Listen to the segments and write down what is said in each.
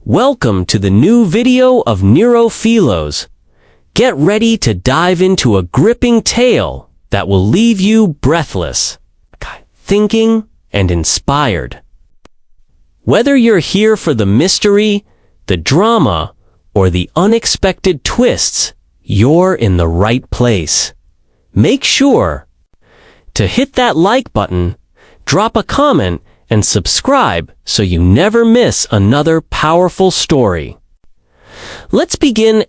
Welcome to the new video of NeuroPhilos. Get ready to dive into a gripping tale that will leave you breathless, thinking, and inspired. Whether you're here for the mystery, the drama, or the unexpected twists, you're in the right place. Make sure to hit that like button, drop a comment, and subscribe so you never miss another powerful story. Let's begin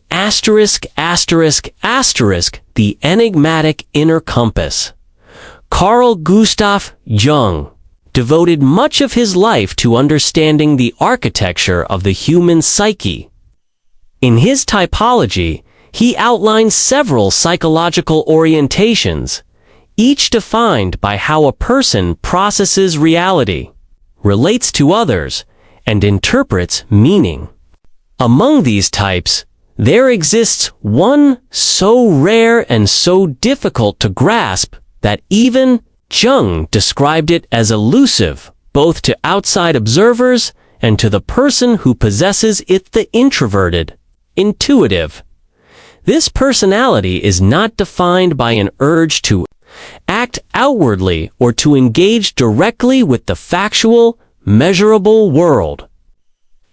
the enigmatic inner compass. Carl Gustav Jung devoted much of his life to understanding the architecture of the human psyche. In his typology, he outlines several psychological orientations, each defined by how a person processes reality, relates to others, and interprets meaning. Among these types, there exists one so rare and so difficult to grasp that even Jung described it as elusive, both to outside observers and to the person who possesses it, the introverted, intuitive. This personality is not defined by an urge to act outwardly or to engage directly with the factual, measurable world.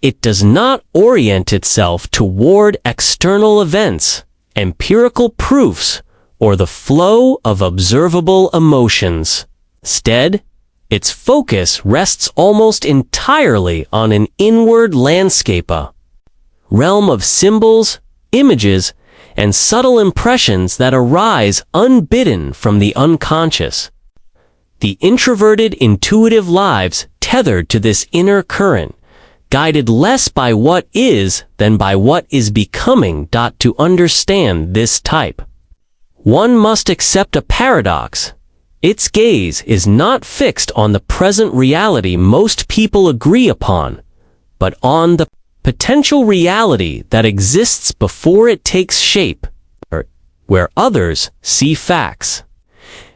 It does not orient itself toward external events, empirical proofs, or the flow of observable emotions. Instead, its focus rests almost entirely on an inward landscape, a realm of symbols, images, and subtle impressions that arise unbidden from the unconscious. The introverted intuitive lives tethered to this inner current, guided less by what is than by what is becoming. To understand this type, one must accept a paradox. Its gaze is not fixed on the present reality most people agree upon, but on the potential reality that exists before it takes shape, or where others see facts.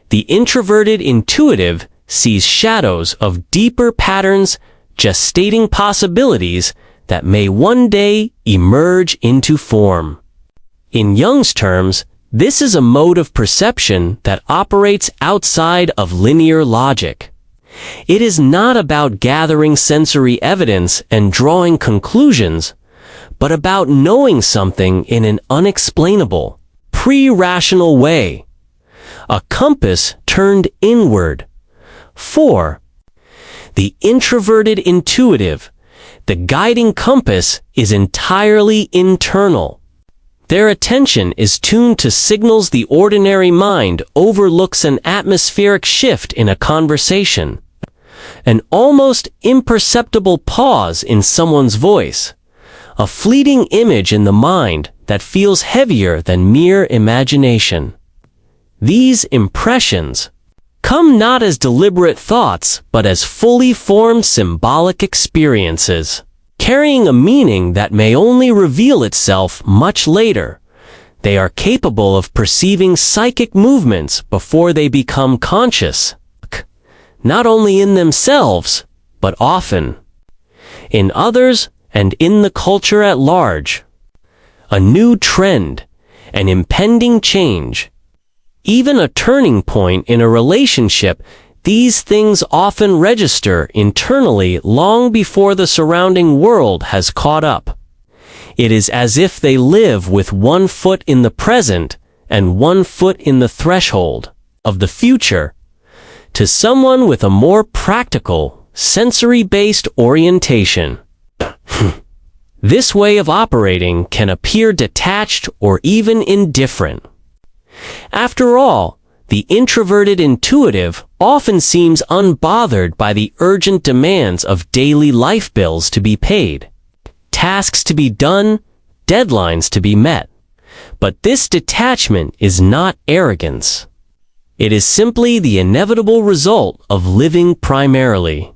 The introverted intuitive sees shadows of deeper patterns, gestating possibilities that may one day emerge into form. In Jung's terms, this is a mode of perception that operates outside of linear logic. It is not about gathering sensory evidence and drawing conclusions, but about knowing something in an unexplainable, pre-rational way. A compass turned inward. 4. The introverted intuitive. The guiding compass is entirely internal. Their attention is tuned to signals the ordinary mind overlooks: an atmospheric shift in a conversation, an almost imperceptible pause in someone's voice, a fleeting image in the mind that feels heavier than mere imagination. These impressions come not as deliberate thoughts, but as fully formed symbolic experiences, carrying a meaning that may only reveal itself much later. They are capable of perceiving psychic movements before they become conscious, not only in themselves, but often in others and in the culture at large. A new trend, an impending change, even a turning point in a relationship, these things often register internally long before the surrounding world has caught up. It is as if they live with one foot in the present and one foot in the threshold of the future. To someone with a more practical, sensory-based orientation, this way of operating can appear detached or even indifferent. After all, the introverted intuitive often seems unbothered by the urgent demands of daily life bills to be paid, tasks to be done, deadlines to be met. But this detachment is not arrogance. It is simply the inevitable result of living primarily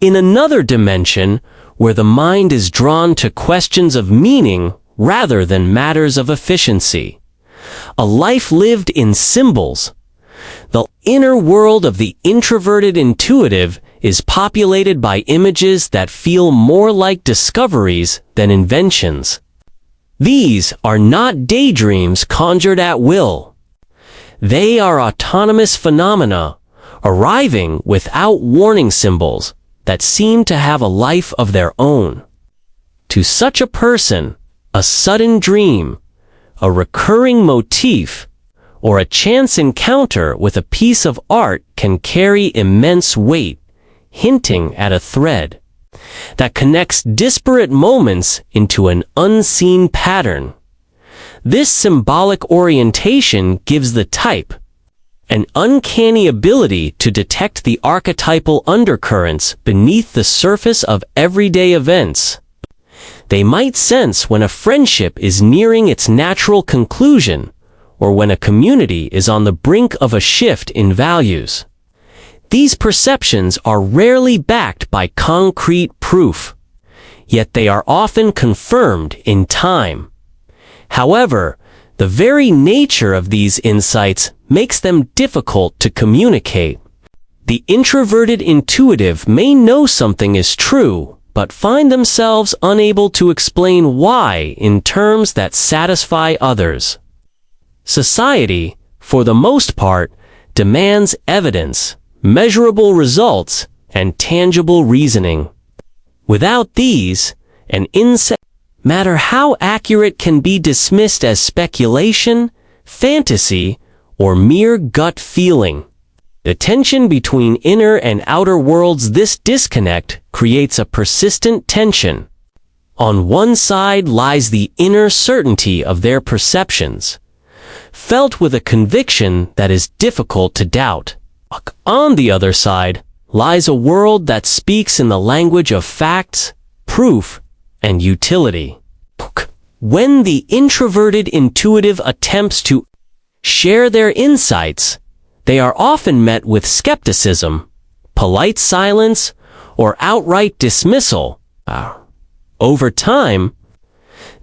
in another dimension, where the mind is drawn to questions of meaning rather than matters of efficiency. A life lived in symbols. The inner world of the introverted intuitive is populated by images that feel more like discoveries than inventions. These are not daydreams conjured at will. They are autonomous phenomena, arriving without warning symbols that seem to have a life of their own. To such a person, a sudden dream, a recurring motif, or a chance encounter with a piece of art can carry immense weight, hinting at a thread that connects disparate moments into an unseen pattern. This symbolic orientation gives the type an uncanny ability to detect the archetypal undercurrents beneath the surface of everyday events. They might sense when a friendship is nearing its natural conclusion, or when a community is on the brink of a shift in values. These perceptions are rarely backed by concrete proof, yet they are often confirmed in time. However, the very nature of these insights makes them difficult to communicate. The introverted intuitive may know something is true, but find themselves unable to explain why in terms that satisfy others. Society, for the most part, demands evidence, measurable results, and tangible reasoning. Without these, an insight, no matter how accurate, can be dismissed as speculation, fantasy, or mere gut feeling. The tension between inner and outer worlds, this disconnect creates a persistent tension. On one side lies the inner certainty of their perceptions, felt with a conviction that is difficult to doubt. On the other side lies a world that speaks in the language of facts, proof, and utility. When the introverted intuitive attempts to share their insights, they are often met with skepticism, polite silence, or outright dismissal. Over time,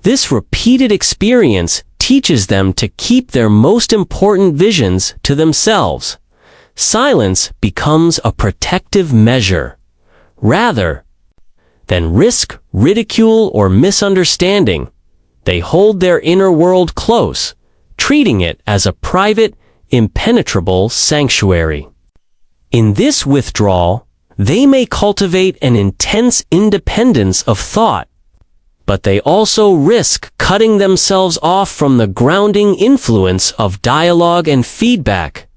this repeated experience teaches them to keep their most important visions to themselves. Silence becomes a protective measure, rather than risk ridicule or misunderstanding. They hold their inner world close, treating it as a private, impenetrable sanctuary. In this withdrawal, they may cultivate an intense independence of thought, but they also risk cutting themselves off from the grounding influence of dialogue and feedback.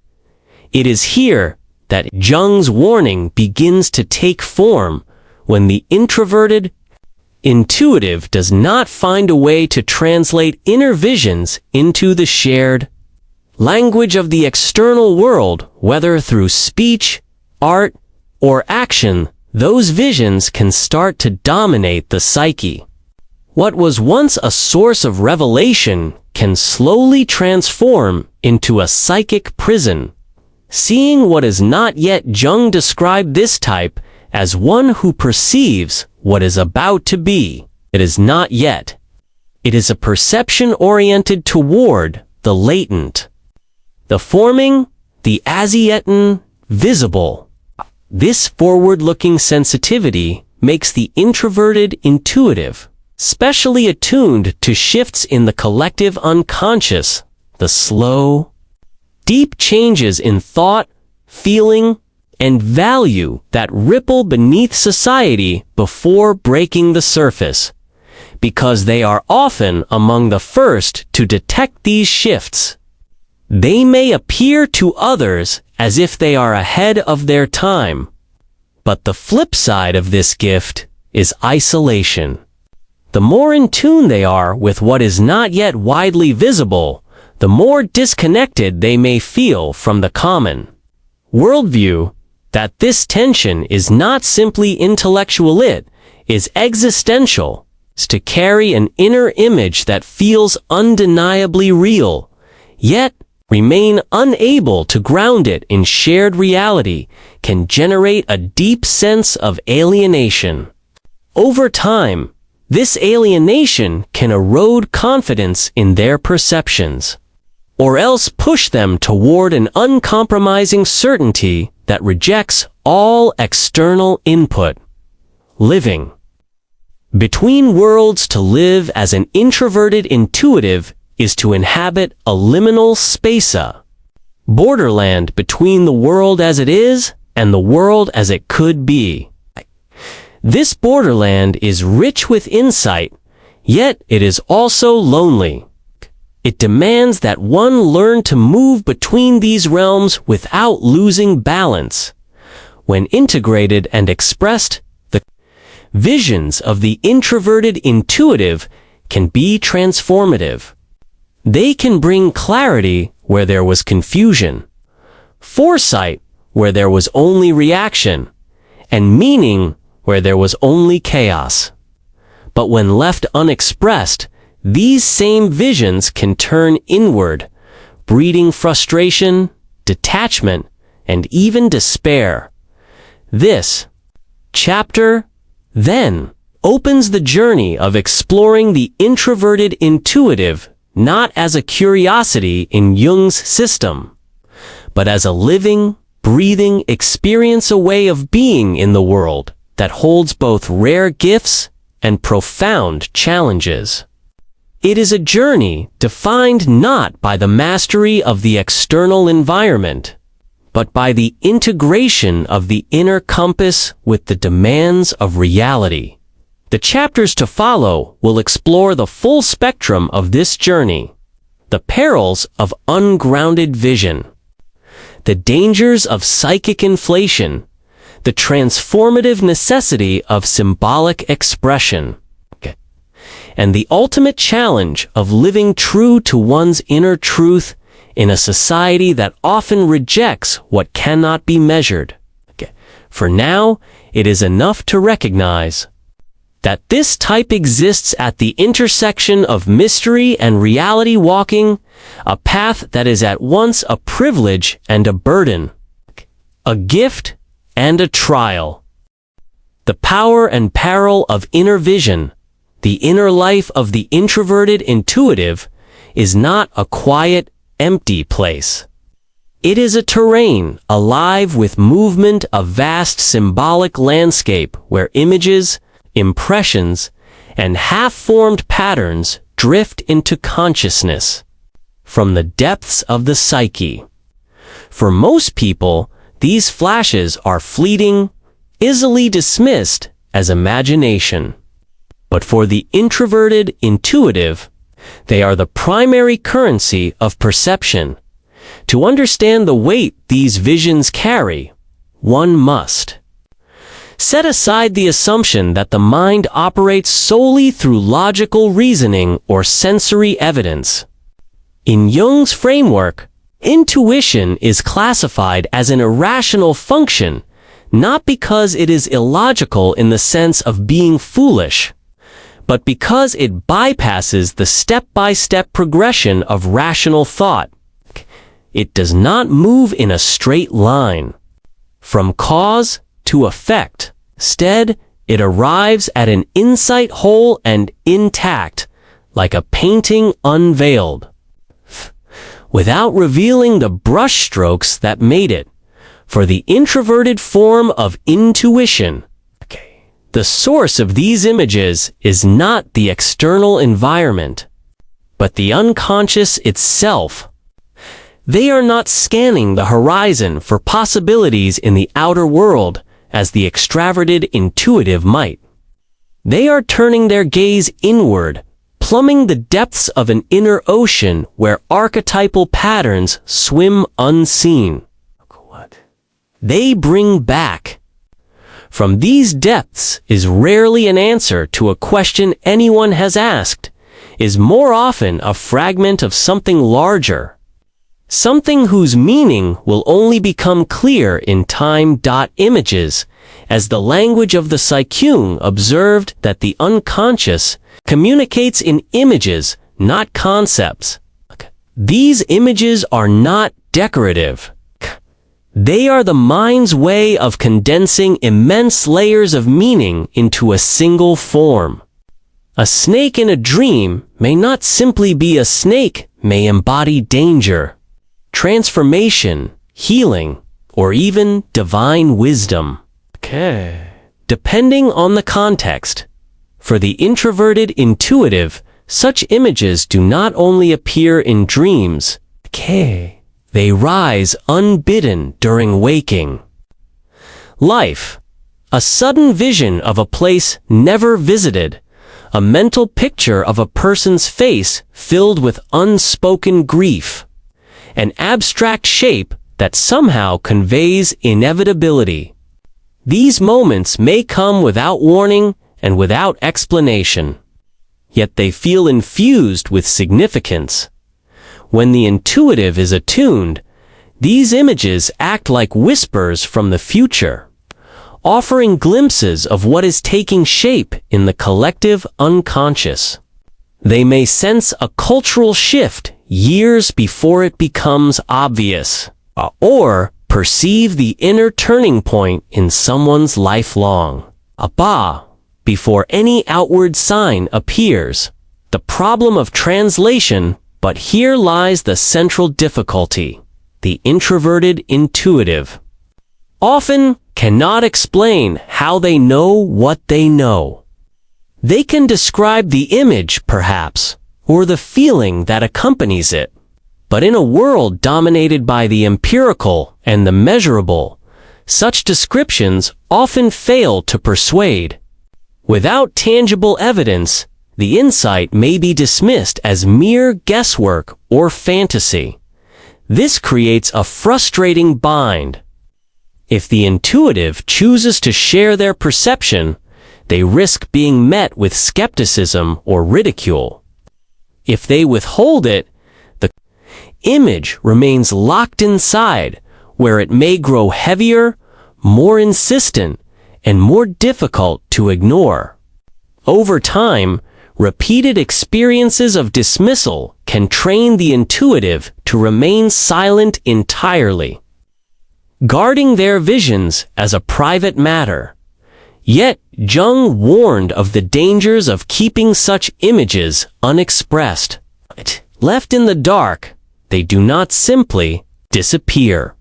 It is here that Jung's warning begins to take form when the introverted intuitive does not find a way to translate inner visions into the shared language of the external world, whether through speech, art, or action. Those visions can start to dominate the psyche. What was once a source of revelation can slowly transform into a psychic prison. Seeing what is not yet, Jung described this type as one who perceives what is about to be. It is not yet. It is a perception oriented toward the latent, the forming, the as yet visible. This forward-looking sensitivity makes the introverted intuitive specially attuned to shifts in the collective unconscious, the slow, deep changes in thought, feeling, and value that ripple beneath society before breaking the surface, because they are often among the first to detect these shifts. They may appear to others as if they are ahead of their time, but the flip side of this gift is isolation. The more in tune they are with what is not yet widely visible, the more disconnected they may feel from the common worldview. That this tension is not simply intellectual, it is existential. To carry an inner image that feels undeniably real, yet remain unable to ground it in shared reality, can generate a deep sense of alienation. Over time, this alienation can erode confidence in their perceptions, or else push them toward an uncompromising certainty that rejects all external input. Living between worlds. To live as an introverted intuitive is to inhabit a liminal space, a borderland between the world as it is and the world as it could be. This borderland is rich with insight, yet it is also lonely. It demands that one learn to move between these realms without losing balance. When integrated and expressed, the visions of the introverted intuitive can be transformative. They can bring clarity where there was confusion, foresight where there was only reaction, and meaning where there was only chaos. But when left unexpressed, these same visions can turn inward, breeding frustration, detachment, and even despair. This chapter, then, opens the journey of exploring the introverted intuitive not as a curiosity in Jung's system, but as a living, breathing experience, a way of being in the world that holds both rare gifts and profound challenges. It is a journey defined not by the mastery of the external environment, but by the integration of the inner compass with the demands of reality. The chapters to follow will explore the full spectrum of this journey, the perils of ungrounded vision, the dangers of psychic inflation, the transformative necessity of symbolic expression, and the ultimate challenge of living true to one's inner truth in a society that often rejects what cannot be measured. For now, it is enough to recognize that this type exists at the intersection of mystery and reality, walking a path that is at once a privilege and a burden, a gift and a trial. The power and peril of inner vision, the inner life of the introverted intuitive, is not a quiet, empty place. It is a terrain alive with movement, a vast symbolic landscape where images, impressions, and half-formed patterns drift into consciousness from the depths of the psyche. For most people, these flashes are fleeting, easily dismissed as imagination. But for the introverted intuitive, they are the primary currency of perception. To understand the weight these visions carry, one must set aside the assumption that the mind operates solely through logical reasoning or sensory evidence. In Jung's framework, intuition is classified as an irrational function, not because it is illogical in the sense of being foolish, but because it bypasses the step-by-step progression of rational thought. It does not move in a straight line from cause to effect. Instead, it arrives at an insight whole and intact, like a painting unveiled, without revealing the brushstrokes that made it. For the introverted form of intuition, the source of these images is not the external environment, but the unconscious itself. They are not scanning the horizon for possibilities in the outer world, as the extroverted intuitive might. They are turning their gaze inward, plumbing the depths of an inner ocean where archetypal patterns swim unseen. They bring back. From these depths is rarely an answer to a question anyone has asked, is more often a fragment of something larger. Something whose meaning will only become clear in time. Images, as the language of the psyche. Jung observed that the unconscious communicates in images, not concepts. These images are not decorative. They are the mind's way of condensing immense layers of meaning into a single form. A snake in a dream may not simply be a snake, may embody danger, transformation, healing, or even divine wisdom. Depending on the context. For the introverted intuitive, such images do not only appear in dreams, they rise unbidden during waking life. A sudden vision of a place never visited, a mental picture of a person's face filled with unspoken grief, an abstract shape that somehow conveys inevitability. These moments may come without warning and without explanation, yet they feel infused with significance. When the intuitive is attuned, these images act like whispers from the future, offering glimpses of what is taking shape in the collective unconscious. They may sense a cultural shift years before it becomes obvious, or perceive the inner turning point in someone's lifelong before any outward sign appears. The problem of translation, but here lies the central difficulty. The introverted intuitive often cannot explain how they know what they know. They can describe the image, perhaps, or the feeling that accompanies it. But in a world dominated by the empirical and the measurable, such descriptions often fail to persuade. Without tangible evidence, the insight may be dismissed as mere guesswork or fantasy. This creates a frustrating bind. If the intuitive chooses to share their perception, they risk being met with skepticism or ridicule. If they withhold it, the image remains locked inside, where it may grow heavier, more insistent, and more difficult to ignore. Over time, repeated experiences of dismissal can train the intuitive to remain silent entirely, guarding their visions as a private matter. Yet, Jung warned of the dangers of keeping such images unexpressed. Left in the dark, they do not simply disappear.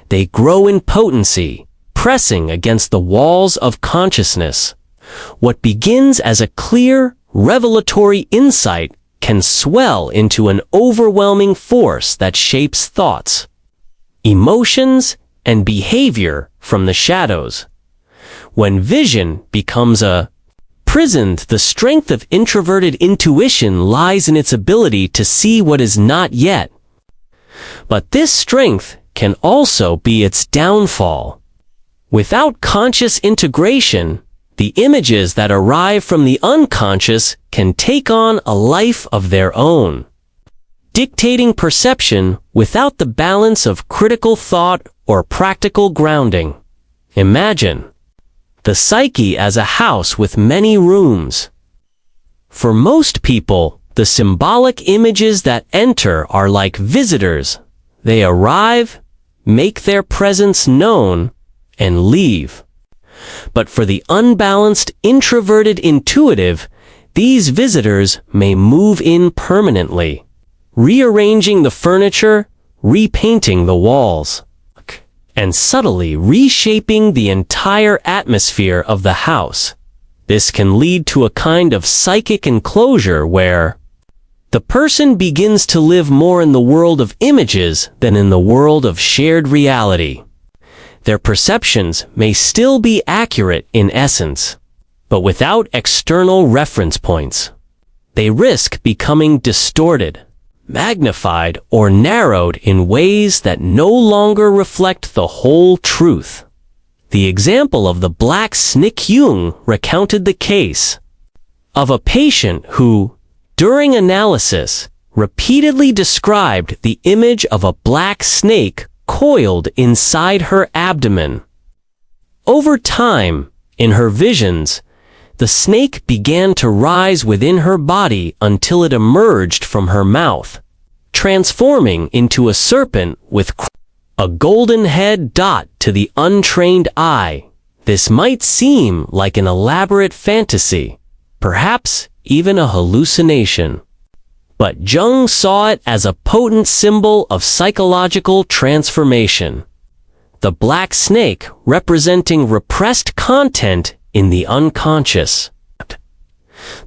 They grow in potency, pressing against the walls of consciousness. What begins as a clear, revelatory insight can swell into an overwhelming force that shapes thoughts, emotions, and behavior from the shadows. When vision becomes prisoned, the strength of introverted intuition lies in its ability to see what is not yet. But this strength can also be its downfall. Without conscious integration, the images that arrive from the unconscious can take on a life of their own, dictating perception without the balance of critical thought or practical grounding. Imagine the psyche as a house with many rooms. For most people, the symbolic images that enter are like visitors. They arrive, make their presence known, and leave. But for the unbalanced, introverted intuitive, these visitors may move in permanently, rearranging the furniture, repainting the walls, and subtly reshaping the entire atmosphere of the house. This can lead to a kind of psychic enclosure where the person begins to live more in the world of images than in the world of shared reality. Their perceptions may still be accurate in essence, but without external reference points. They risk becoming distorted, magnified, or narrowed in ways that no longer reflect the whole truth. The example of the black snake. Jung recounted the case of a patient who, during analysis, repeatedly described the image of a black snake coiled inside her abdomen. Over time, in her visions, the snake began to rise within her body until it emerged from her mouth, transforming into a serpent with a golden head. To the untrained eye, this might seem like an elaborate fantasy, perhaps even a hallucination. but Jung saw it as a potent symbol of psychological transformation. The black snake representing repressed content in the unconscious.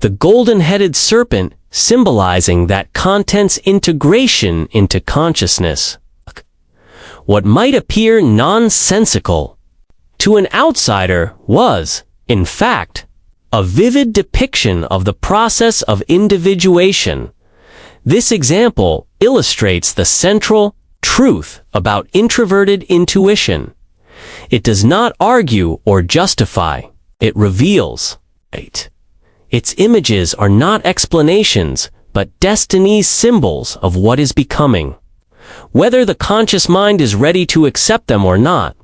The golden-headed serpent symbolizing that content's integration into consciousness. What might appear nonsensical to an outsider was, in fact, a vivid depiction of the process of individuation. This example illustrates the central truth about introverted intuition. It does not argue or justify, it reveals. Its images are not explanations, but destiny's symbols of what is becoming. Whether the conscious mind is ready to accept them or not.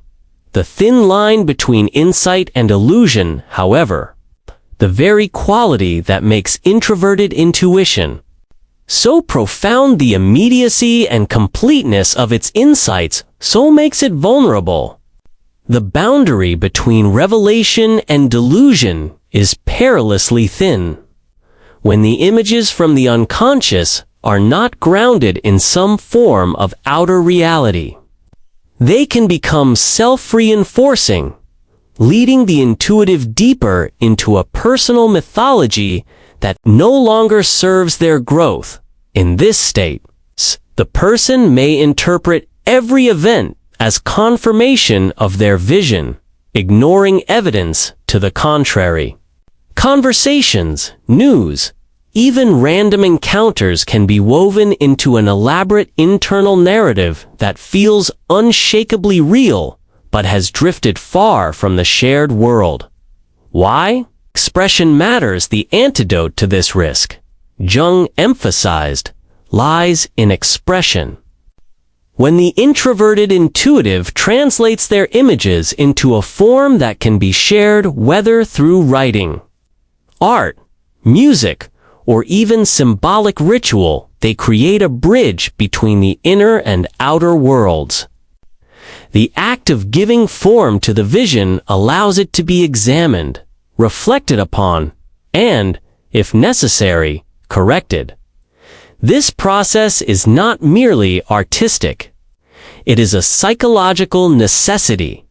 The thin line between insight and illusion, however, the very quality that makes introverted intuition so profound, the immediacy and completeness of its insights so makes it vulnerable. The boundary between revelation and delusion is perilously thin. When the images from the unconscious are not grounded in some form of outer reality, they can become self-reinforcing, leading the intuitive deeper into a personal mythology that no longer serves their growth. In this state, the person may interpret every event as confirmation of their vision, ignoring evidence to the contrary. Conversations, news, even random encounters can be woven into an elaborate internal narrative that feels unshakably real, but has drifted far from the shared world. Why? Expression matters. The antidote to this risk, Jung emphasized, lies in expression. When the introverted intuitive translates their images into a form that can be shared, whether through writing, art, music, or even symbolic ritual, they create a bridge between the inner and outer worlds. The act of giving form to the vision allows it to be examined, reflected upon, and, if necessary, corrected. This process is not merely artistic. It is a psychological necessity.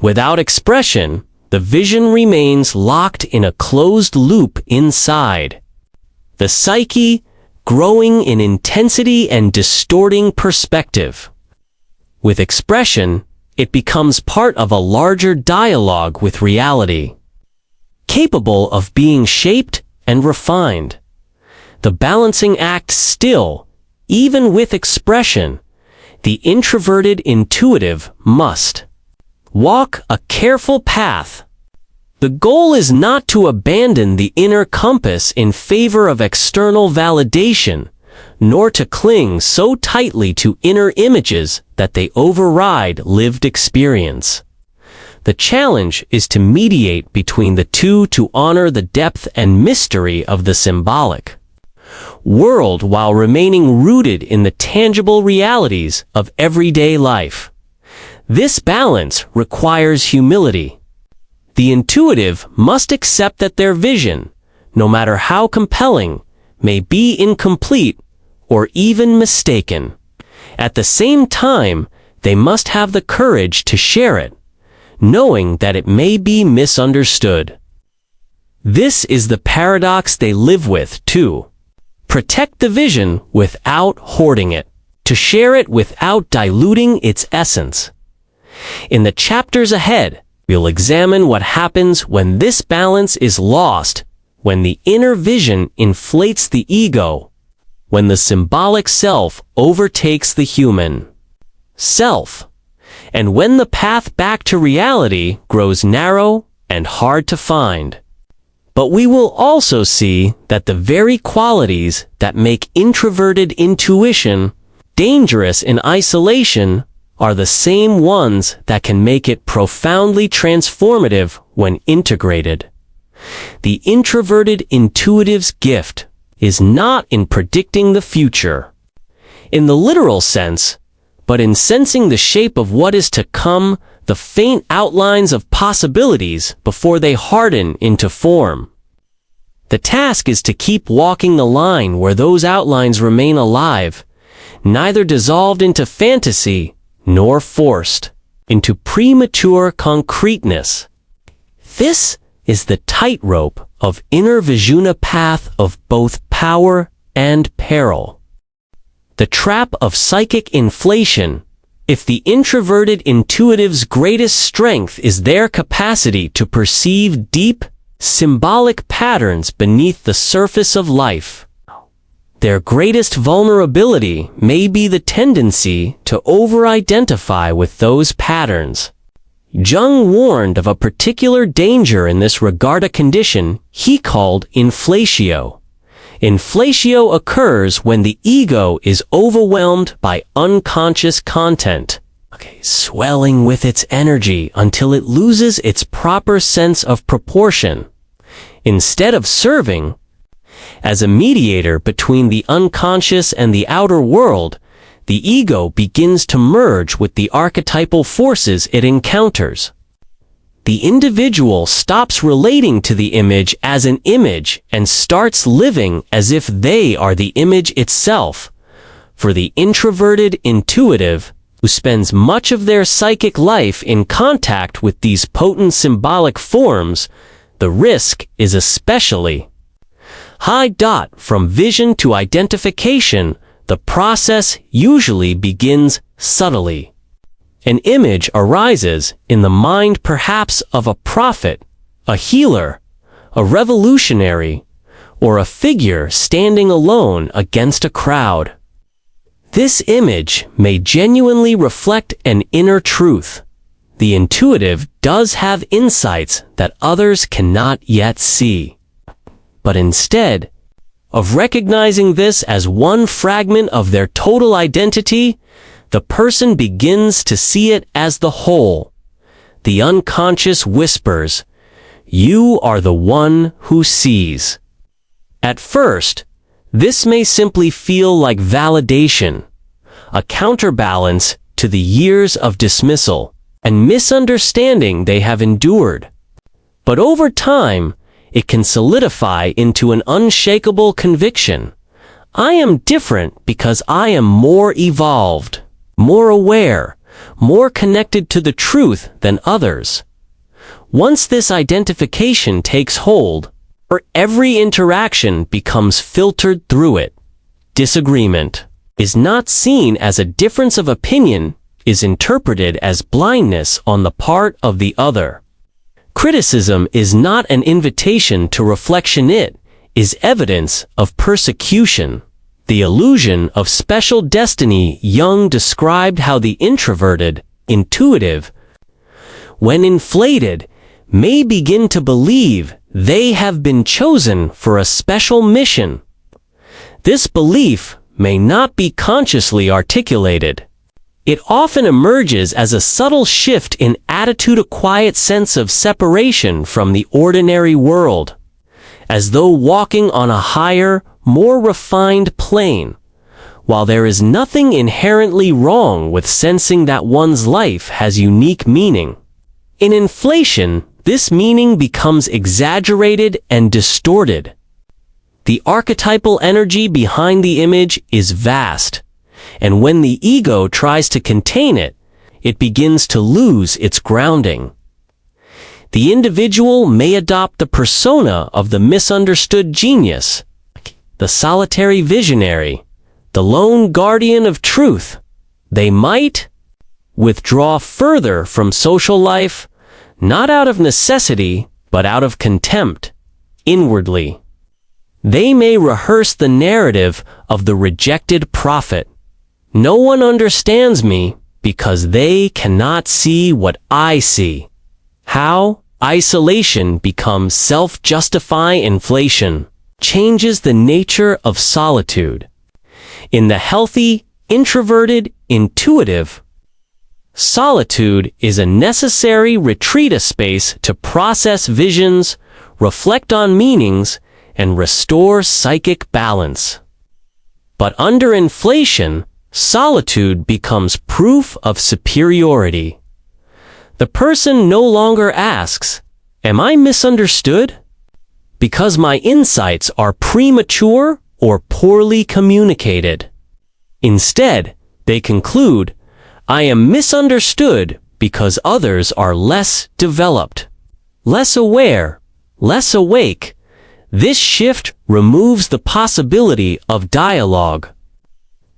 Without expression, the vision remains locked in a closed loop inside the psyche, growing in intensity and distorting perspective. With expression, it becomes part of a larger dialogue with reality, capable of being shaped and refined. The balancing act still, even with expression, the introverted intuitive must walk a careful path. The goal is not to abandon the inner compass in favor of external validation, nor to cling so tightly to inner images that they override lived experience. The challenge is to mediate between the two, to honor the depth and mystery of the symbolic world while remaining rooted in the tangible realities of everyday life. This balance requires humility. The intuitive must accept that their vision, no matter how compelling, may be incomplete or even mistaken. At the same time, they must have the courage to share it, knowing that it may be misunderstood. This is the paradox they live with, too. Protect the vision without hoarding it, to share it without diluting its essence. In the chapters ahead, we'll examine what happens when this balance is lost, when the inner vision inflates the ego, when the symbolic self overtakes the human self, and when the path back to reality grows narrow and hard to find. But we will also see that the very qualities that make introverted intuition dangerous in isolation are the same ones that can make it profoundly transformative when integrated. The introverted intuitive's gift is not in predicting the future, in the literal sense, but in sensing the shape of what is to come, the faint outlines of possibilities before they harden into form. The task is to keep walking the line where those outlines remain alive, neither dissolved into fantasy nor forced into premature concreteness. This is the tightrope of inner Vijuna path of both power and peril. The trap of psychic inflation. If the introverted intuitive's greatest strength is their capacity to perceive deep, symbolic patterns beneath the surface of life, their greatest vulnerability may be the tendency to over-identify with those patterns. Jung warned of a particular danger in this regard, a condition he called inflatio. Inflatio occurs when the ego is overwhelmed by unconscious content, swelling with its energy until it loses its proper sense of proportion. Instead of serving as a mediator between the unconscious and the outer world, the ego begins to merge with the archetypal forces it encounters. The individual stops relating to the image as an image and starts living as if they are the image itself. For the introverted intuitive, who spends much of their psychic life in contact with these potent symbolic forms, the risk is especially high. From vision to identification, the process usually begins subtly. An image arises in the mind perhaps of a prophet, a healer, a revolutionary, or a figure standing alone against a crowd. This image may genuinely reflect an inner truth. The intuitive does have insights that others cannot yet see. But instead of recognizing this as one fragment of their total identity, the person begins to see it as the whole. The unconscious whispers, "You are the one who sees." At first, this may simply feel like validation, a counterbalance to the years of dismissal and misunderstanding they have endured. But over time, it can solidify into an unshakable conviction. I am different because I am more evolved, more aware, more connected to the truth than others. Once this identification takes hold, every interaction becomes filtered through it. Disagreement is not seen as a difference of opinion, is interpreted as blindness on the part of the other. Criticism is not an invitation to reflection, it is evidence of persecution. The illusion of special destiny. Jung described how the introverted, intuitive, when inflated, may begin to believe they have been chosen for a special mission. This belief may not be consciously articulated. It often emerges as a subtle shift in attitude, a quiet sense of separation from the ordinary world, as though walking on a higher, more refined plane. While there is nothing inherently wrong with sensing that one's life has unique meaning, in inflation, this meaning becomes exaggerated and distorted. The archetypal energy behind the image is vast, and when the ego tries to contain it, it begins to lose its grounding. The individual may adopt the persona of the misunderstood genius, the solitary visionary, the lone guardian of truth. They might withdraw further from social life, not out of necessity, but out of contempt, inwardly. They may rehearse the narrative of the rejected prophet. No one understands me because they cannot see what I see. How isolation becomes self-justifying. Inflation changes the nature of solitude. In the healthy, introverted, intuitive, solitude is a necessary retreat, a space to process visions, reflect on meanings, and restore psychic balance. But under inflation, solitude becomes proof of superiority. The person no longer asks, "Am I misunderstood?" because my insights are premature or poorly communicated. Instead, they conclude, I am misunderstood because others are less developed, less aware, less awake. This shift removes the possibility of dialogue.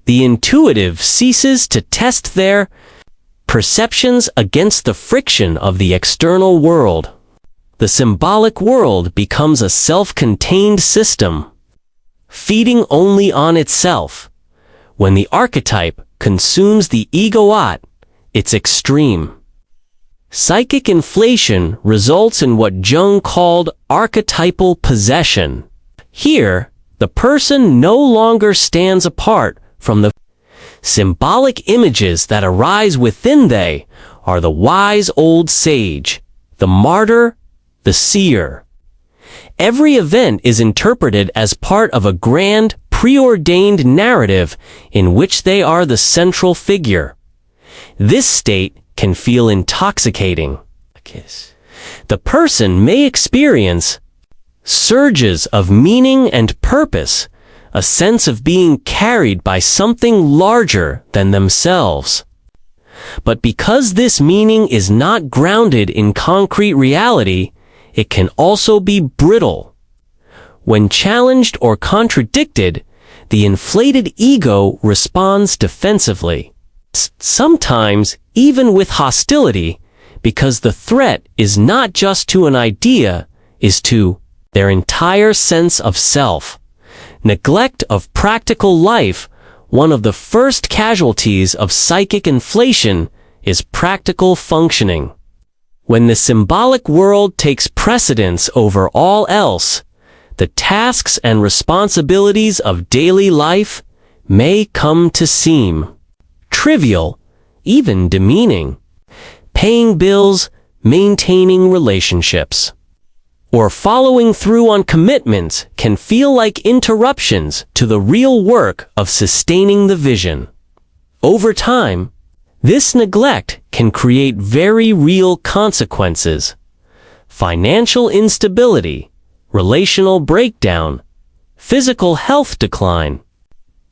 The intuitive ceases to test their perceptions against the friction of the external world. The symbolic world becomes a self-contained system, feeding only on itself. When the archetype consumes the ego at its extreme, psychic inflation results in what Jung called archetypal possession. Here, the person no longer stands apart from the symbolic images that arise within. They are the wise old sage, the martyr, the seer. Every event is interpreted as part of a grand, preordained narrative in which they are the central figure. This state can feel intoxicating. The person may experience surges of meaning and purpose, a sense of being carried by something larger than themselves. But because this meaning is not grounded in concrete reality, it can also be brittle. When challenged or contradicted, the inflated ego responds defensively, sometimes even with hostility, because the threat is not just to an idea, is to their entire sense of self. Neglect of practical life. One of the first casualties of psychic inflation is practical functioning. When the symbolic world takes precedence over all else, the tasks and responsibilities of daily life may come to seem trivial, even demeaning. Paying bills, maintaining relationships, or following through on commitments can feel like interruptions to the real work of sustaining the vision. Over time, this neglect can create very real consequences: financial instability, relational breakdown, physical health decline.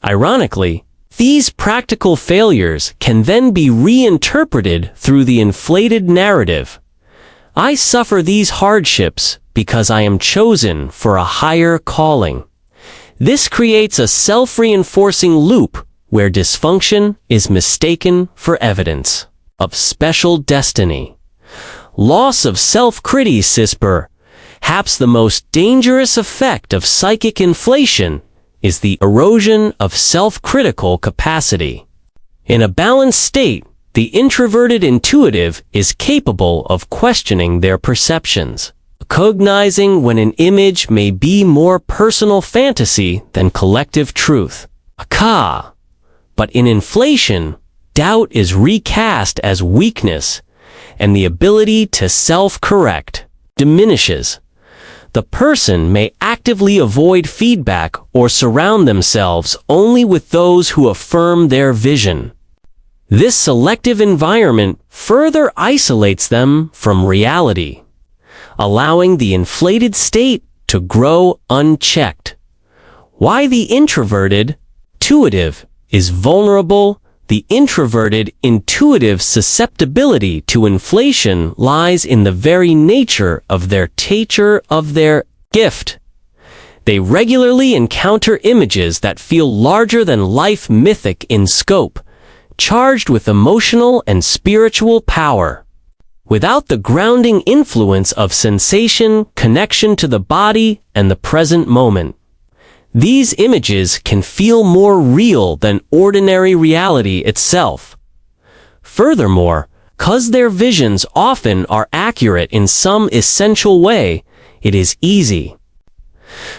Ironically, these practical failures can then be reinterpreted through the inflated narrative. I suffer these hardships because I am chosen for a higher calling. This creates a self-reinforcing loop where dysfunction is mistaken for evidence of special destiny. Loss of self-criticism. Perhaps the most dangerous effect of psychic inflation is the erosion of self-critical capacity. In a balanced state, the introverted intuitive is capable of questioning their perceptions, recognizing when an image may be more personal fantasy than collective truth. But in inflation, doubt is recast as weakness, and the ability to self-correct diminishes. The person may actively avoid feedback or surround themselves only with those who affirm their vision. This selective environment further isolates them from reality, allowing the inflated state to grow unchecked. Why the introverted intuitive is vulnerable. The introverted intuitive susceptibility to inflation lies in the very nature of their gift. They regularly encounter images that feel larger than life, mythic in scope, charged with emotional and spiritual power. Without the grounding influence of sensation, connection to the body, and the present moment, these images can feel more real than ordinary reality itself. Furthermore, because their visions often are accurate in some essential way, it is easy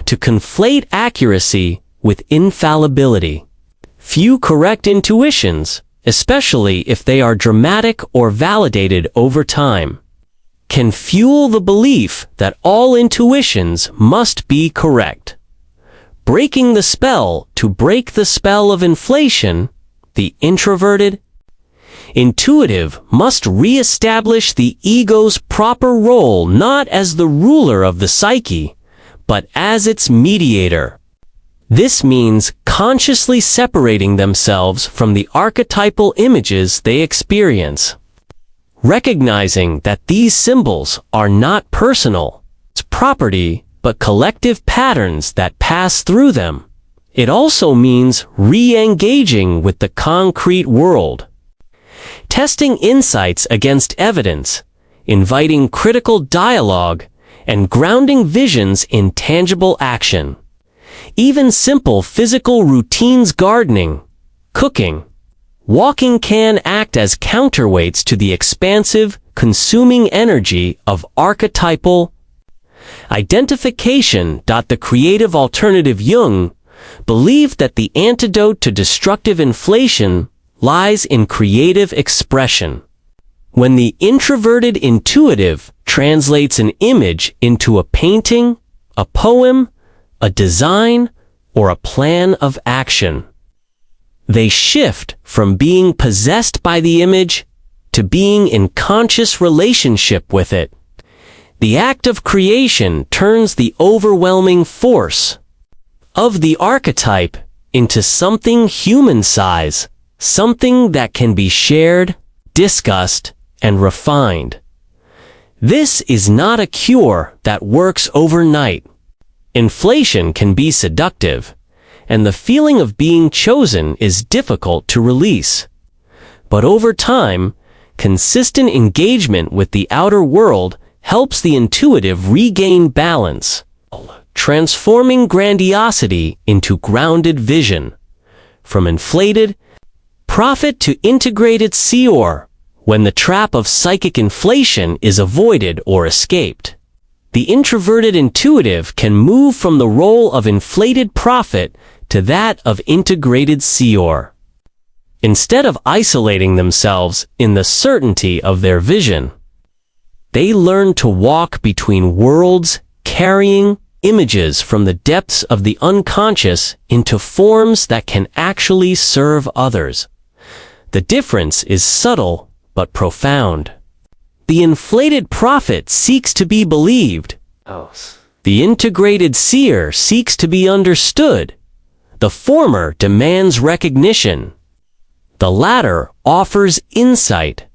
to conflate accuracy with infallibility. Few correct intuitions, especially if they are dramatic or validated over time, can fuel the belief that all intuitions must be correct. Breaking the spell. To break the spell of inflation, the introverted intuitive must re-establish the ego's proper role not as the ruler of the psyche, but as its mediator. This means consciously separating themselves from the archetypal images they experience. Recognizing that these symbols are not personal property, but collective patterns that pass through them. It also means re-engaging with the concrete world. Testing insights against evidence, inviting critical dialogue, and grounding visions in tangible action. Even simple physical routines, gardening, cooking, walking, can act as counterweights to the expansive, consuming energy of archetypal identification. The creative alternative Jung believed that the antidote to destructive inflation lies in creative expression. When the introverted intuitive translates an image into a painting, a poem, a design, or a plan of action, they shift from being possessed by the image to being in conscious relationship with it. The act of creation turns the overwhelming force of the archetype into something human size, something that can be shared, discussed, and refined. This is not a cure that works overnight. Inflation can be seductive, and the feeling of being chosen is difficult to release. But over time, consistent engagement with the outer world helps the intuitive regain balance, transforming grandiosity into grounded vision. From inflated prophet to integrated seer, when the trap of psychic inflation is avoided or escaped, the introverted intuitive can move from the role of inflated prophet to that of integrated seer. Instead of isolating themselves in the certainty of their vision, they learn to walk between worlds, carrying images from the depths of the unconscious into forms that can actually serve others. The difference is subtle but profound. The inflated prophet seeks to be believed. The integrated seer seeks to be understood. The former demands recognition. The latter offers insight.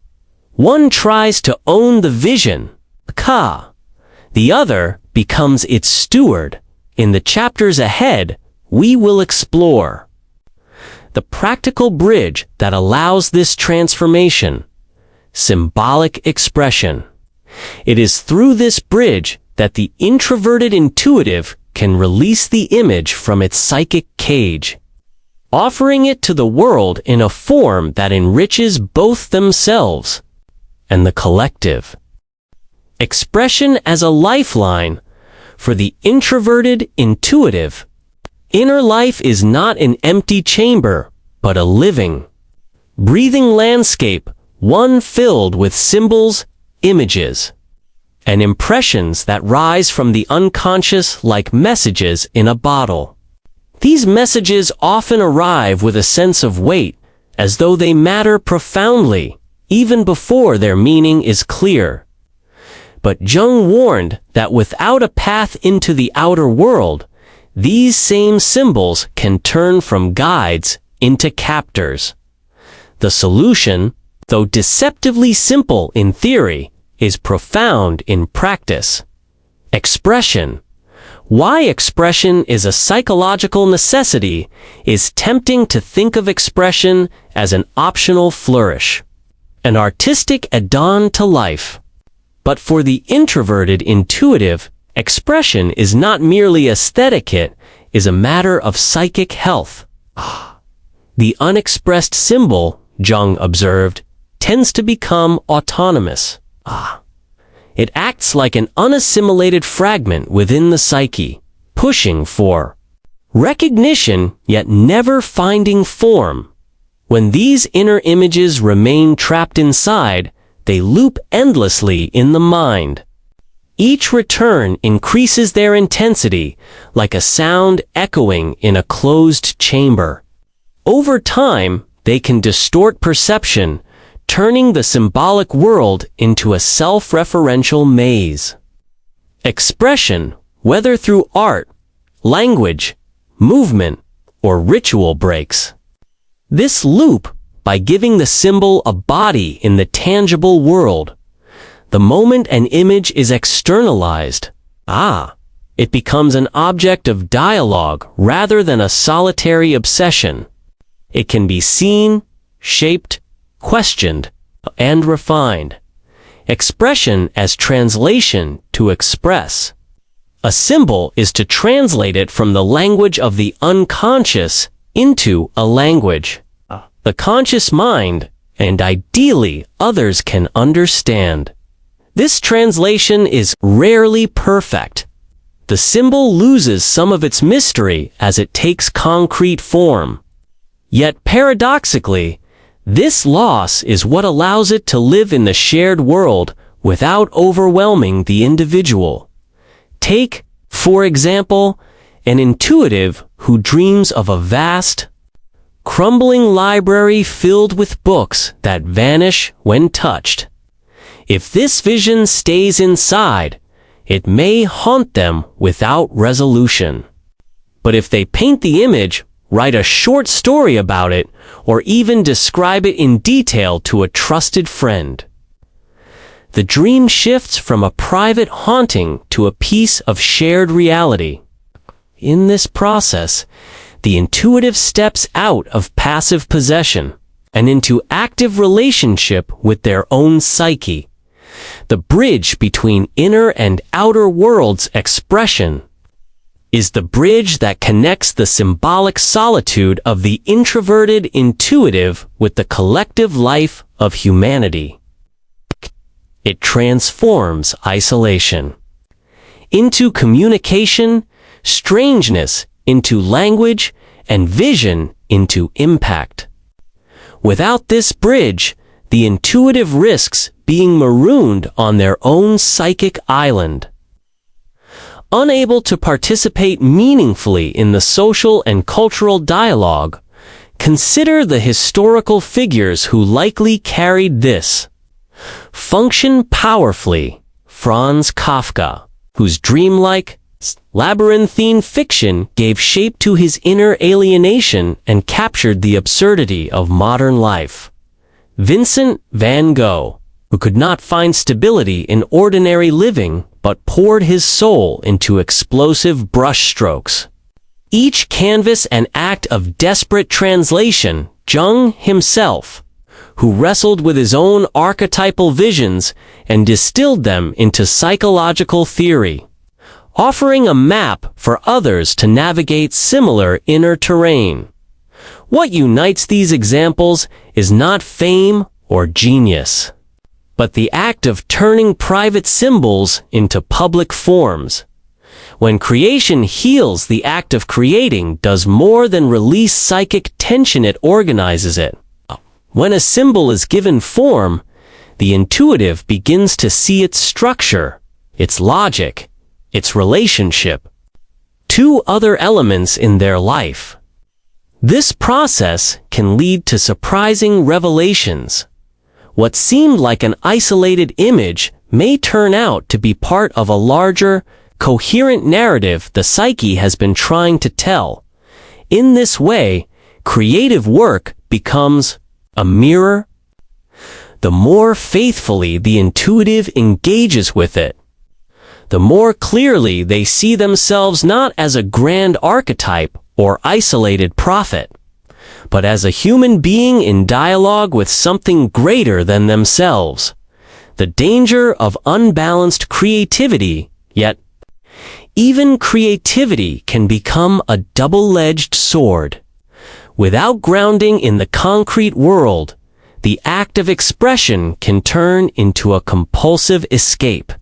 One tries to own the vision, ka. The other becomes its steward. In the chapters ahead, we will explore the practical bridge that allows this transformation. Symbolic expression. It is through this bridge that the introverted intuitive can release the image from its psychic cage, offering it to the world in a form that enriches both themselves and the collective. Expression as a lifeline. For the introverted intuitive, inner life is not an empty chamber, but a living, breathing landscape, one filled with symbols, images, and impressions that rise from the unconscious like messages in a bottle. These messages often arrive with a sense of weight, as though they matter profoundly, even before their meaning is clear. But Jung warned that without a path into the outer world, these same symbols can turn from guides into captors. The solution, though deceptively simple in theory, is profound in practice. Expression. Why expression is a psychological necessity is tempting to think of expression as an optional flourish, an artistic add-on to life. But for the introverted intuitive, expression is not merely aesthetic, it is a matter of psychic health. The unexpressed symbol, Jung observed, tends to become autonomous. It acts like an unassimilated fragment within the psyche, pushing for recognition yet never finding form. When these inner images remain trapped inside, they loop endlessly in the mind. Each return increases their intensity, like a sound echoing in a closed chamber. Over time, they can distort perception, turning the symbolic world into a self-referential maze. Expression, whether through art, language, movement, or ritual breaks. This loop, by giving the symbol a body in the tangible world, the moment an image is externalized, it becomes an object of dialogue rather than a solitary obsession. It can be seen, shaped, questioned, and refined. Expression as translation to express. A symbol is to translate it from the language of the unconscious into a language the conscious mind, and ideally others can understand. This translation is rarely perfect. The symbol loses some of its mystery as it takes concrete form. Yet paradoxically, this loss is what allows it to live in the shared world without overwhelming the individual. Take, for example, an intuitive who dreams of a vast, crumbling library filled with books that vanish when touched. If this vision stays inside, it may haunt them without resolution. But if they paint the image, write a short story about it, or even describe it in detail to a trusted friend, the dream shifts from a private haunting to a piece of shared reality. In this process, the intuitive steps out of passive possession and into active relationship with their own psyche. The bridge between inner and outer worlds expression is the bridge that connects the symbolic solitude of the introverted intuitive with the collective life of humanity. It transforms isolation into communication, strangeness into language, and vision into impact. Without this bridge, the intuitive risks being marooned on their own psychic island. Unable to participate meaningfully in the social and cultural dialogue, consider the historical figures who likely carried this function powerfully. Franz Kafka, whose dreamlike, labyrinthine fiction gave shape to his inner alienation and captured the absurdity of modern life. Vincent van Gogh, who could not find stability in ordinary living but poured his soul into explosive brushstrokes. Each canvas an act of desperate translation. Jung himself, who wrestled with his own archetypal visions and distilled them into psychological theory, offering a map for others to navigate similar inner terrain. What unites these examples is not fame or genius, but the act of turning private symbols into public forms. When creation heals, the act of creating does more than release psychic tension, it organizes it. When a symbol is given form, the intuitive begins to see its structure, its logic, its relationship to other elements in their life. This process can lead to surprising revelations. What seemed like an isolated image may turn out to be part of a larger, coherent narrative the psyche has been trying to tell. In this way, creative work becomes a mirror. The more faithfully the intuitive engages with it, the more clearly they see themselves not as a grand archetype or isolated prophet, but as a human being in dialogue with something greater than themselves. The danger of unbalanced creativity, yet even creativity can become a double-edged sword. Without grounding in the concrete world, the act of expression can turn into a compulsive escape.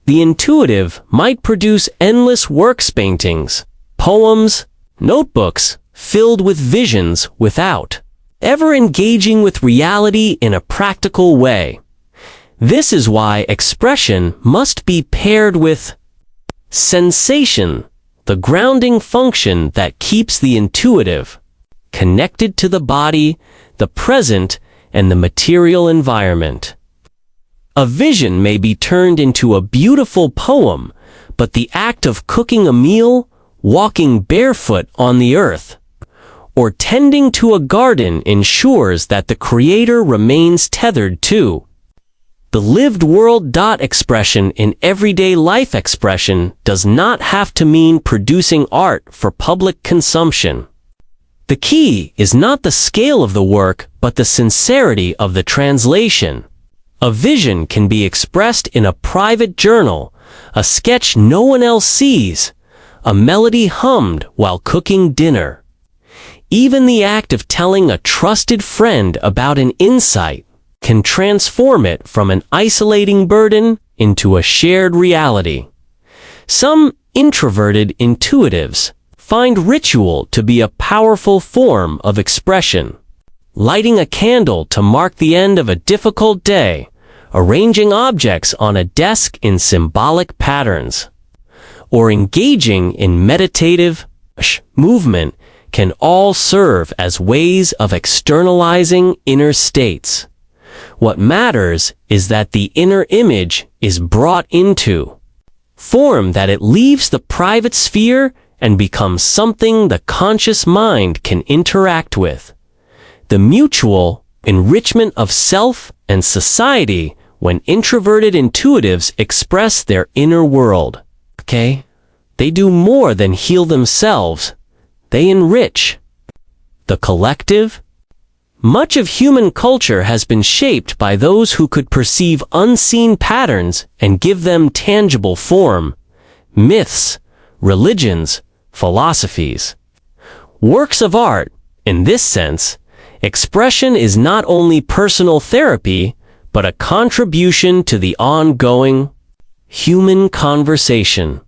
The intuitive might produce endless works, paintings, poems, notebooks filled with visions without ever engaging with reality in a practical way. This is why expression must be paired with sensation, the grounding function that keeps the intuitive connected to the body, the present, and the material environment. A vision may be turned into a beautiful poem, but the act of cooking a meal, walking barefoot on the earth, or tending to a garden ensures that the creator remains tethered to the lived world. Expression in everyday life. Expression does not have to mean producing art for public consumption. The key is not the scale of the work, but the sincerity of the translation. A vision can be expressed in a private journal, a sketch no one else sees, a melody hummed while cooking dinner. Even the act of telling a trusted friend about an insight can transform it from an isolating burden into a shared reality. Some introverted intuitives find ritual to be a powerful form of expression. Lighting a candle to mark the end of a difficult day, arranging objects on a desk in symbolic patterns, or engaging in meditative movement can all serve as ways of externalizing inner states. What matters is that the inner image is brought into form, that it leaves the private sphere and becomes something the conscious mind can interact with. The mutual enrichment of self and society when introverted intuitives express their inner world. Okay? They do more than heal themselves. They enrich the collective. Much of human culture has been shaped by those who could perceive unseen patterns and give them tangible form. Myths, religions, philosophies. Works of art. In this sense, expression is not only personal therapy, but a contribution to the ongoing human conversation.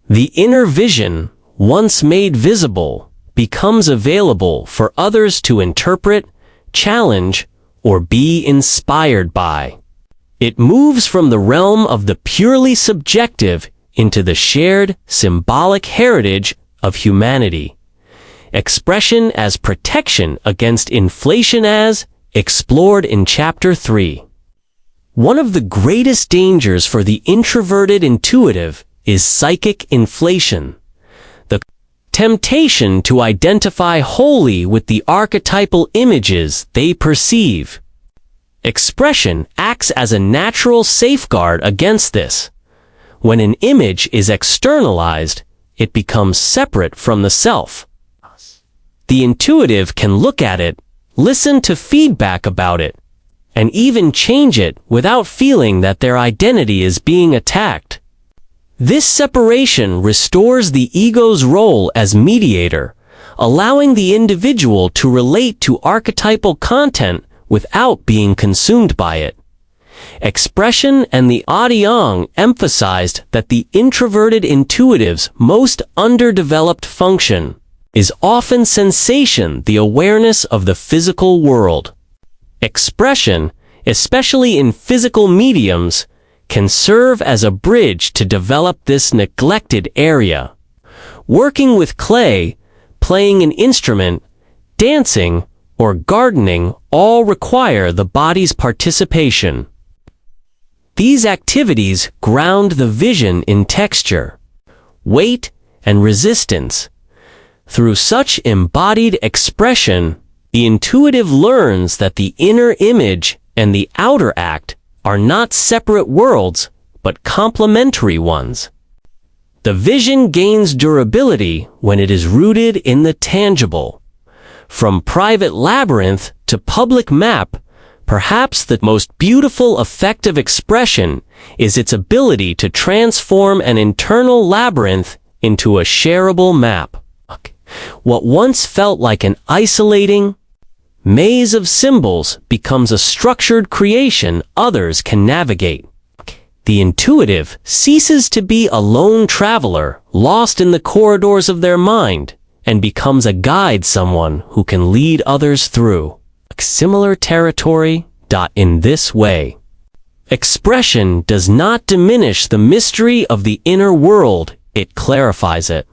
The inner vision, once made visible, becomes available for others to interpret, challenge, or be inspired by. It moves from the realm of the purely subjective into the shared, symbolic heritage of humanity. Expression as protection against inflation, as explored in Chapter 3. One of the greatest dangers for the introverted intuitive is psychic inflation. The temptation to identify wholly with the archetypal images they perceive. Expression acts as a natural safeguard against this. When an image is externalized, it becomes separate from the self. The intuitive can look at it, listen to feedback about it, and even change it without feeling that their identity is being attacked. This separation restores the ego's role as mediator, allowing the individual to relate to archetypal content without being consumed by it. Expression and the Adyang emphasized that the introverted intuitive's most underdeveloped function is often sensation, the awareness of the physical world. Expression, especially in physical mediums, can serve as a bridge to develop this neglected area. Working with clay, playing an instrument, dancing, or gardening all require the body's participation. These activities ground the vision in texture, weight, and resistance. Through such embodied expression, the intuitive learns that the inner image and the outer act are not separate worlds, but complementary ones. The vision gains durability when it is rooted in the tangible. From private labyrinth to public map, perhaps the most beautiful effect of expression is its ability to transform an internal labyrinth into a shareable map. What once felt like an isolating maze of symbols becomes a structured creation others can navigate. The intuitive ceases to be a lone traveler lost in the corridors of their mind and becomes a guide, someone who can lead others through similar territory. In this way, expression does not diminish the mystery of the inner world, it clarifies it,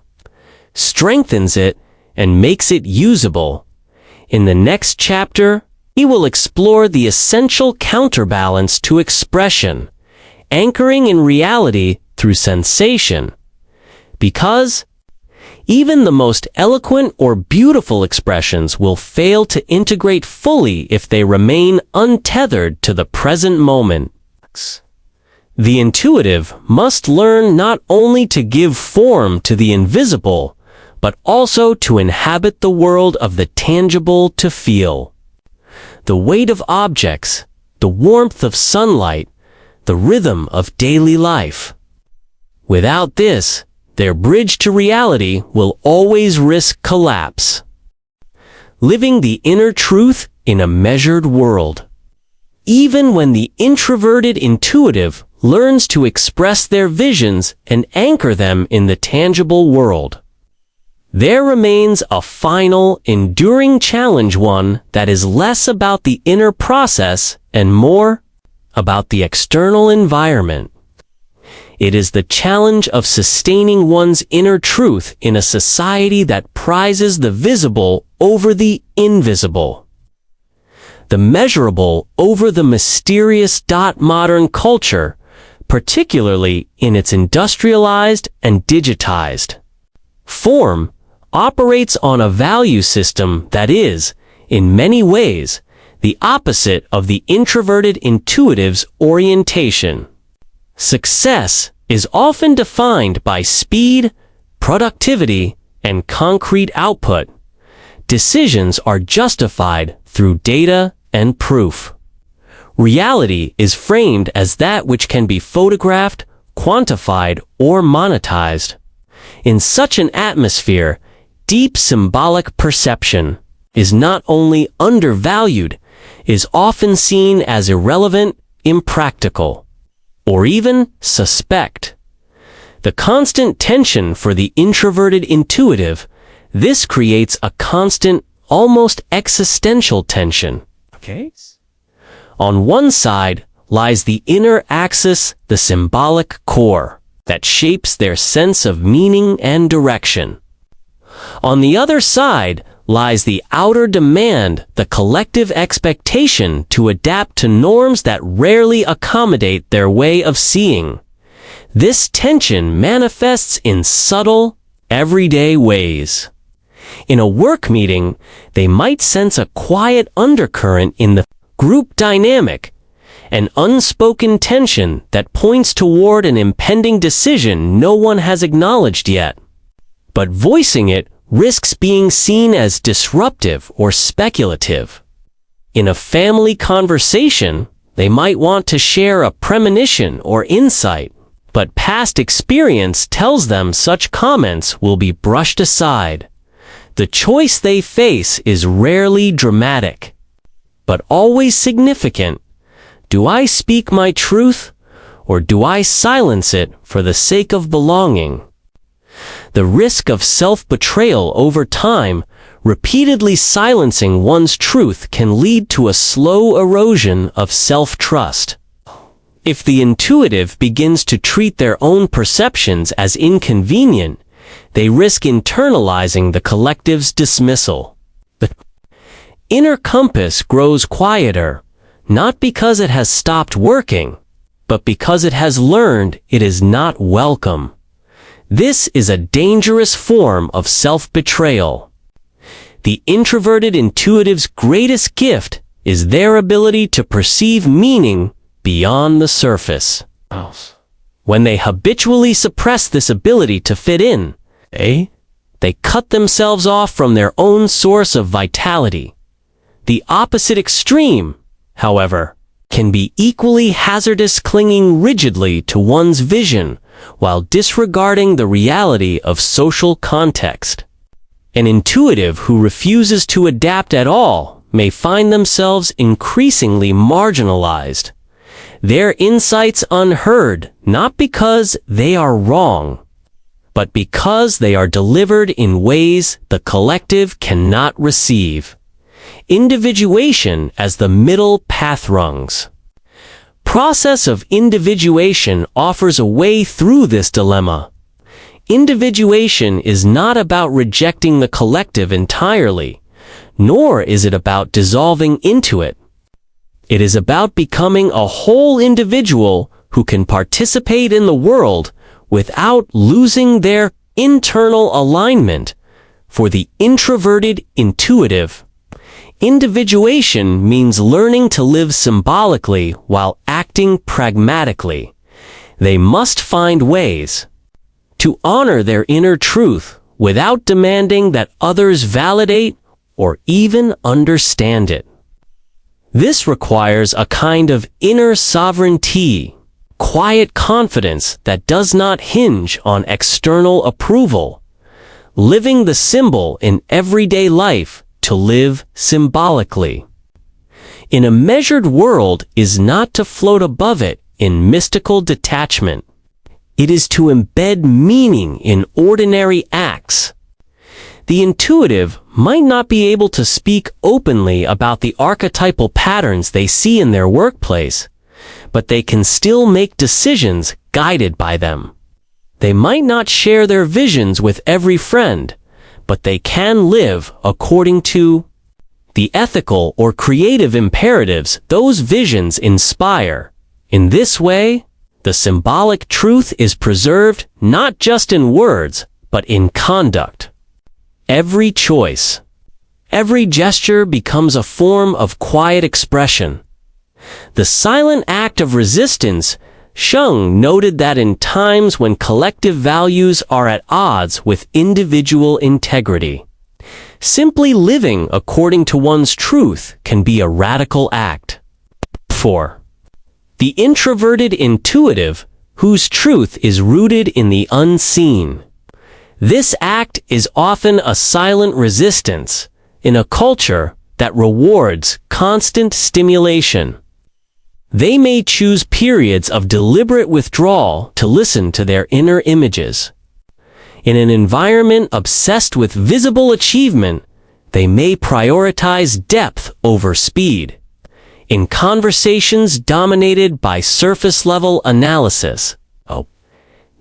strengthens it, and makes it usable. In the next chapter, we will explore the essential counterbalance to expression, anchoring in reality through sensation. Because even the most eloquent or beautiful expressions will fail to integrate fully if they remain untethered to the present moment. The intuitive must learn not only to give form to the invisible, but also to inhabit the world of the tangible to feel. The weight of objects, the warmth of sunlight, the rhythm of daily life. Without this, their bridge to reality will always risk collapse. Living the inner truth in a measured world. Even when the introverted intuitive learns to express their visions and anchor them in the tangible world, there remains a final, enduring challenge, one that is less about the inner process and more about the external environment. It is the challenge of sustaining one's inner truth in a society that prizes the visible over the invisible, the measurable over the mysterious. Modern culture, particularly in its industrialized and digitized form, operates on a value system that is, in many ways, the opposite of the introverted intuitive's orientation. Success is often defined by speed, productivity, and concrete output. Decisions are justified through data and proof. Reality is framed as that which can be photographed, quantified, or monetized. In such an atmosphere, deep symbolic perception is not only undervalued, is often seen as irrelevant, impractical, or even suspect. The constant tension for the introverted intuitive, this creates a constant, almost existential tension. Okay? On one side lies the inner axis, the symbolic core, that shapes their sense of meaning and direction. On the other side lies the outer demand, the collective expectation to adapt to norms that rarely accommodate their way of seeing. This tension manifests in subtle, everyday ways. In a work meeting, they might sense a quiet undercurrent in the group dynamic, an unspoken tension that points toward an impending decision no one has acknowledged yet. But voicing it risks being seen as disruptive or speculative. In a family conversation, they might want to share a premonition or insight, but past experience tells them such comments will be brushed aside. The choice they face is rarely dramatic, but always significant. Do I speak my truth, or do I silence it for the sake of belonging? The risk of self-betrayal over time, repeatedly silencing one's truth, can lead to a slow erosion of self-trust. If the intuitive begins to treat their own perceptions as inconvenient, they risk internalizing the collective's dismissal. The inner compass grows quieter, not because it has stopped working, but because it has learned it is not welcome. This is a dangerous form of self-betrayal. The introverted intuitive's greatest gift is their ability to perceive meaning beyond the surface. When they habitually suppress this ability to fit in, they cut themselves off from their own source of vitality. The opposite extreme, however, can be equally hazardous, clinging rigidly to one's vision while disregarding the reality of social context. An intuitive who refuses to adapt at all may find themselves increasingly marginalized, their insights unheard, not because they are wrong, but because they are delivered in ways the collective cannot receive. Individuation as the middle path rungs. Process of individuation offers a way through this dilemma. Individuation is not about rejecting the collective entirely, nor is it about dissolving into it. It is about becoming a whole individual who can participate in the world without losing their internal alignment. For the introverted intuitive, individuation means learning to live symbolically while acting pragmatically. They must find ways to honor their inner truth without demanding that others validate or even understand it. This requires a kind of inner sovereignty, quiet confidence that does not hinge on external approval, living the symbol in everyday life to live symbolically. In a measured world is not to float above it in mystical detachment. It is to embed meaning in ordinary acts. The intuitive might not be able to speak openly about the archetypal patterns they see in their workplace, but they can still make decisions guided by them. They might not share their visions with every friend, but they can live according to the ethical or creative imperatives those visions inspire. In this way, the symbolic truth is preserved not just in words, but in conduct. Every choice, every gesture becomes a form of quiet expression. The silent act of resistance, Jung noted that in times when collective values are at odds with individual integrity, simply living according to one's truth can be a radical act. 4. The introverted intuitive, whose truth is rooted in the unseen. This act is often a silent resistance in a culture that rewards constant stimulation. They may choose periods of deliberate withdrawal to listen to their inner images. In an environment obsessed with visible achievement, they may prioritize depth over speed. In conversations dominated by surface-level analysis,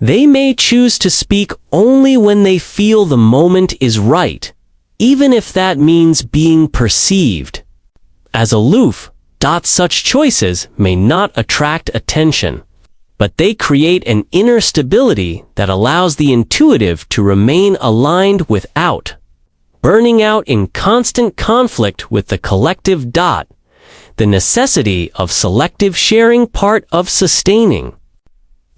they may choose to speak only when they feel the moment is right, even if that means being perceived as aloof. Such choices may not attract attention, but they create an inner stability that allows the intuitive to remain aligned without burning out in constant conflict with the collective. The necessity of selective sharing part of sustaining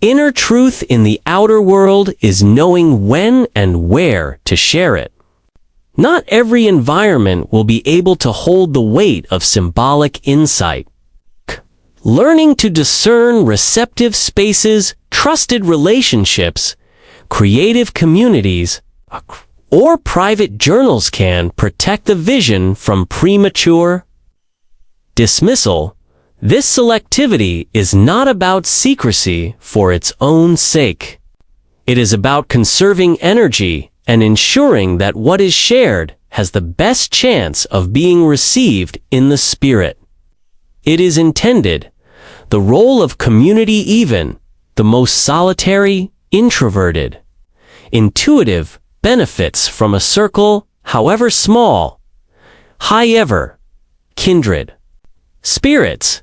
inner truth in the outer world is knowing when and where to share it. Not every environment will be able to hold the weight of symbolic insight. Learning to discern receptive spaces, trusted relationships, creative communities, or private journals can protect the vision from premature dismissal. This selectivity is not about secrecy for its own sake. It is about conserving energy and ensuring that what is shared has the best chance of being received in the spirit it is intended. The role of community, even the most solitary, introverted, intuitive, benefits from a circle, however small, however kindred spirits.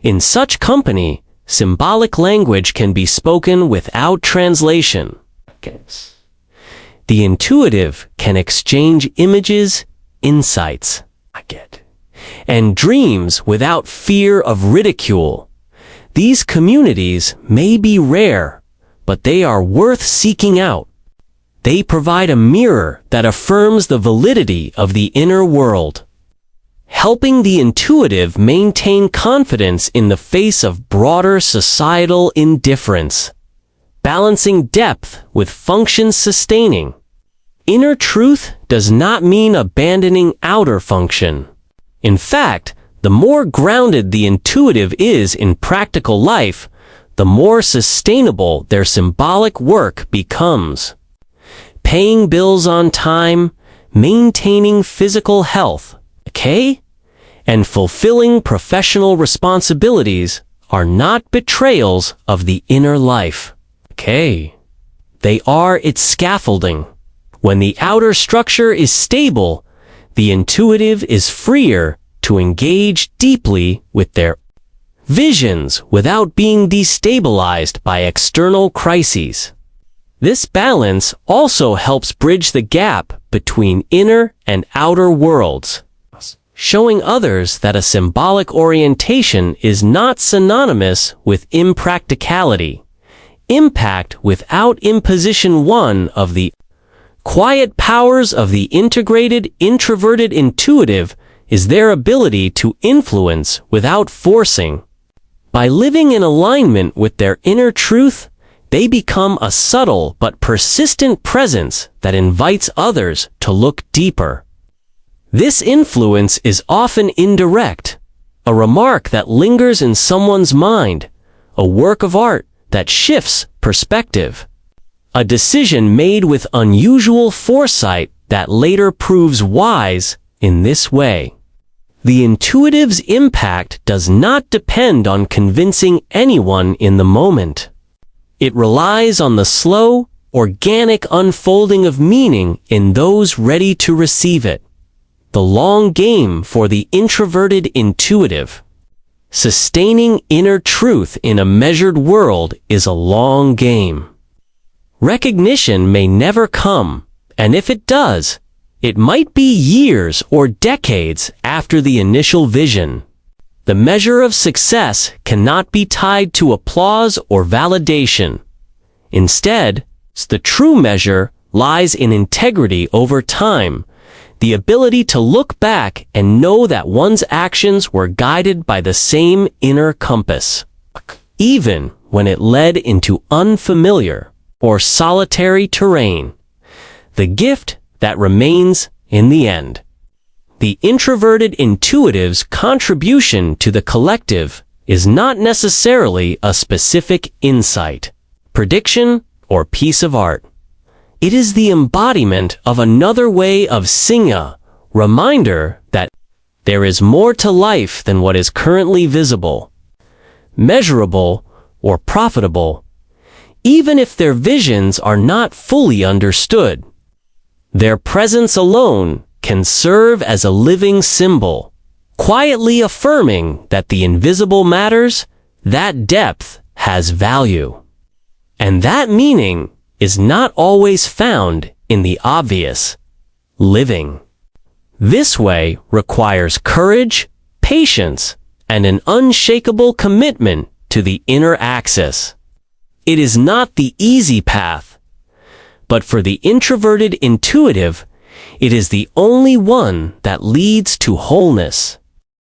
In such company, symbolic language can be spoken without translation. The intuitive can exchange images, insights, and dreams without fear of ridicule. These communities may be rare, but they are worth seeking out. They provide a mirror that affirms the validity of the inner world, helping the intuitive maintain confidence in the face of broader societal indifference, balancing depth with function sustaining. Inner truth does not mean abandoning outer function. In fact, the more grounded the intuitive is in practical life, the more sustainable their symbolic work becomes. Paying bills on time, maintaining physical health, and fulfilling professional responsibilities are not betrayals of the inner life. They are its scaffolding. When the outer structure is stable, the intuitive is freer to engage deeply with their visions without being destabilized by external crises. This balance also helps bridge the gap between inner and outer worlds, showing others that a symbolic orientation is not synonymous with impracticality. Impact without imposition. One of the quiet powers of the integrated, introverted intuitive is their ability to influence without forcing. By living in alignment with their inner truth, they become a subtle but persistent presence that invites others to look deeper. This influence is often indirect, a remark that lingers in someone's mind, a work of art that shifts perspective, a decision made with unusual foresight that later proves wise. In this way, the intuitive's impact does not depend on convincing anyone in the moment. It relies on the slow, organic unfolding of meaning in those ready to receive it. The long game for the introverted intuitive. Sustaining inner truth in a measured world is a long game. Recognition may never come, and if it does, it might be years or decades after the initial vision. The measure of success cannot be tied to applause or validation. Instead, the true measure lies in integrity over time, the ability to look back and know that one's actions were guided by the same inner compass, even when it led into unfamiliar or solitary terrain. The gift that remains in the end. The introverted intuitive's contribution to the collective is not necessarily a specific insight, prediction, or piece of art. It is the embodiment of another way of seeing, a reminder that there is more to life than what is currently visible, measurable, or profitable, even if their visions are not fully understood. Their presence alone can serve as a living symbol, quietly affirming that the invisible matters, that depth has value. And that meaning is not always found in the obvious, living. This way requires courage, patience, and an unshakable commitment to the inner axis. It is not the easy path, but for the introverted intuitive, it is the only one that leads to wholeness.